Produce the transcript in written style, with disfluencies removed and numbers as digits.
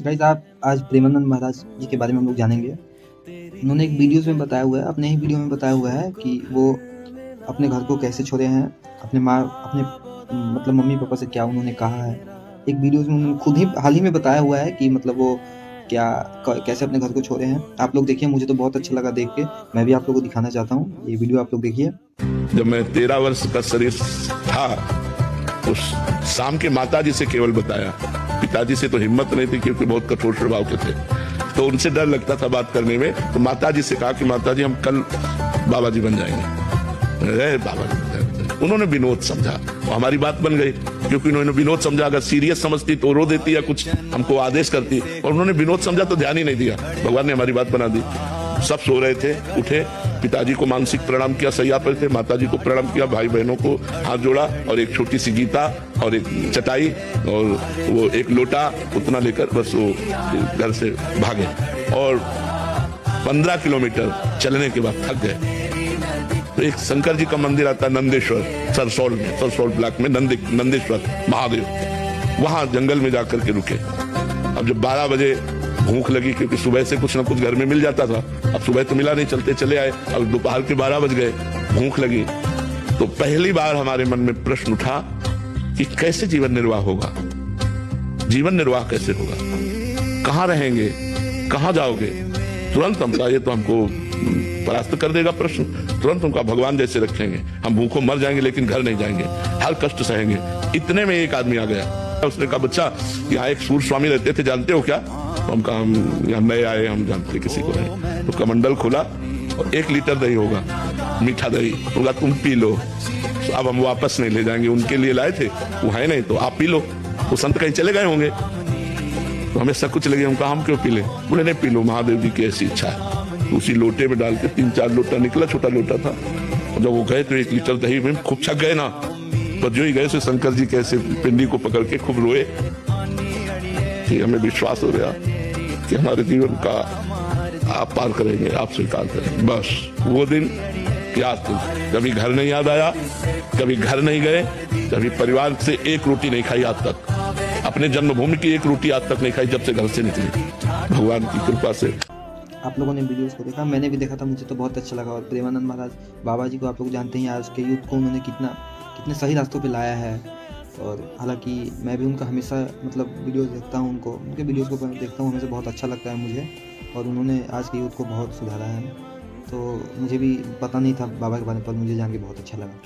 Guys आप आज प्रेमानंद महाराज जी के बारे में हम लोग जानेंगे। उन्होंने एक वीडियोज़ में बताया हुआ है, अपने ही वीडियो में बताया हुआ है कि वो अपने घर को कैसे छोड़े हैं, अपने मतलब मम्मी-पापा से क्या उन्होंने कहा है। एक वीडियोज़ में उन्होंने खुद ही हाल ही में बताया हुआ है कि मतलब वो क्या क कैसे अपने घर को छोड़े हैं। आप लोग देखिए, मुझे तो बहुत अच्छा लगा देख के, मैं भी आप लोगों को दिखाना चाहता हूँ। ये वीडियो आप लोग देखिए। जब मैं 13 वर्ष का शरीर था तो शाम के माताजी से केवल बताया, पिताजी से तो हिम्मत नहीं थी क्योंकि बहुत कठोर स्वभाव के थे, तो उनसे डर लगता था बात करने में। तो माताजी से कहा कि माताजी हम कल बाबा जी बन जाएंगे। बाबा जी बन जाएंगे। उन्होंने विनोद समझा, तो हमारी बात बन गई क्योंकि उन्होंने विनोद समझा। अगर सीरियस समझती तो रो देती या कुछ हमको आदेश करती, और उन्होंने विनोद समझा तो ध्यान ही नहीं दिया। भगवान ने हमारी बात बना दी। सब सो रहे थे, उठे, पिताजी को मानसिक प्रणाम किया, सैया पर थे, माताजी को प्रणाम किया, भाई बहनों को हाथ जोड़ा और एक छोटी सी गीता और एक चटाई और वो एक लोटा उतना लेकर बस वो घर से भागे। और 15 किलोमीटर चलने के बाद थक गए तो एक शंकर जी का मंदिर आता है नंदेश्वर, सरसौल ब्लॉक में नंदेश्वर महादेव, वहां जंगल में जाकर के रुके। अब जब 12 बजे भूख लगी क्योंकि सुबह से कुछ ना कुछ घर में मिल जाता था, अब सुबह तो मिला नहीं, चलते चले आए। अब दोपहर के 12 बज गए, भूख लगी, तो पहली बार हमारे मन में प्रश्न उठा कि कैसे जीवन निर्वाह होगा, जीवन निर्वाह कैसे होगा, कहाँ रहेंगे, कहाँ जाओगे। तुरंत हम कहा ये तो हमको परास्त कर देगा प्रश्न। तुरंत उनका भगवान जैसे रखेंगे, हम भूखों मर जाएंगे लेकिन घर नहीं जाएंगे, हर कष्ट सहेंगे। इतने में एक आदमी आ गया, उसने कहा बच्चा यहाँ एक सूर्य स्वामी रहते थे, जानते हो क्या? हम कहा हम यहाँ नए आए, हम जानते किसी को नहीं। तो कमंडल खोला और 1 लीटर दही होगा, मीठा दही होगा, तुम पी लो। तो अब हम वापस नहीं ले जाएंगे, उनके लिए लाए थे, वो है नहीं तो आप पी लो। वो संत कहीं चले गए होंगे, तो हमें सब कुछ लगे। हम कहा हम क्यों पी ले? बोले नहीं पी लो, महादेव जी की ऐसी इच्छा है। तो उसी लोटे में डाल के 3-4 लोटा निकला, छोटा लोटा था। और जब वो गए तो 1 लीटर दही में खूब छक गए ना, पर जो ही गए से शंकर जी कैसे पिंडी को पकड़ के खूब रोए कि हमें विश्वास हो गया कि हमारे जीवन का आप पार करेंगे, आप स्वीकार करेंगे। बस वो दिन कि आज तक कभी घर नहीं याद आया, कभी घर नहीं गए, कभी परिवार से एक रोटी नहीं खाई आज तक, अपने जन्मभूमि की एक रोटी आज तक नहीं खाई जब से घर से निकली, भगवान की कृपा से। आप लोगों ने वीडियोस को देखा, मैंने भी देखा था, मुझे तो बहुत अच्छा लगा। और प्रेमानंद महाराज बाबा जी को आप लोग जानते हैं, आज के यूथ को उन्होंने कितने सही रास्तों पे लाया है। और हालांकि मैं भी उनका हमेशा मतलब वीडियोस देखता हूँ, उनके वीडियोस को देखता हूँ, हमेशा बहुत अच्छा लगता है मुझे। और उन्होंने आज के यूथ को बहुत सुधारा है, तो मुझे भी पता नहीं था बाबा के बारे में, पर मुझे जान के बहुत अच्छा लगा।